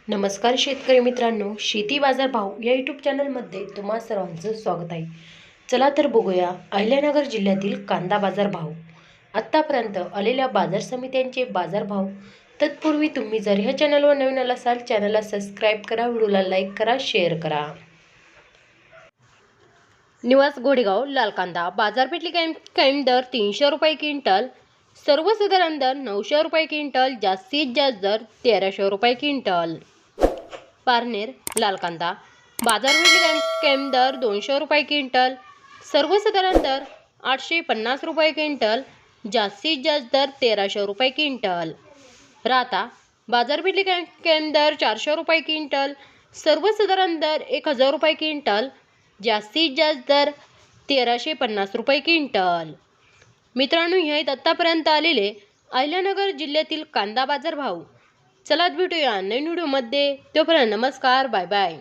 नमस्कार शेतकरी मित्रांनो, शेती बाजार भाव या यूट्यूब चॅनलमध्ये तुम्हा सर्वांचं स्वागत आहे. चला तर बघूया अहिल्यानगर जिल्ह्यातील कांदा बाजार भाव. आत्तापर्यंत आलेल्या बाजार समित्यांचे बाजार भाव. तत्पूर्वी तुम्ही जर ह्या चॅनलवर नवीन असाल, चॅनलला सबस्क्राईब करा, व्हिडिओला लाईक करा, शेअर करा. निवास घोडेगाव लाल कांदा बाजारपेठली कायम दर 300 रुपये क्विंटल, सर्वसाधारण दर 900 रुपये क्विंटल, जास्तीत जास्त दर 1300 रुपये क्विंटल. पारनेर लाल कांदा बाजारपेठली कायम दर 200 रुपये क्विंटल, सर्वसाधारण दर 850 रुपये क्विंटल, जास्तीत जास्त दर 1300 रुपये क्विंटल. राता बाजारपेठली कायम दर 400 रुपये क्विंटल, सर्वसाधारण दर 1000 रुपये क्विंटल, जास्तीत जास्त दर 1350 रुपये क्विंटल. मित्रांनो, हे आहेत आत्तापर्यंत आलेले अहिल्यानगर जिल्ह्यातील कांदा बाजार भाव. चला भेटूया नवीन व्हिडिओमध्ये. तोपर्यंत नमस्कार, बाय बाय.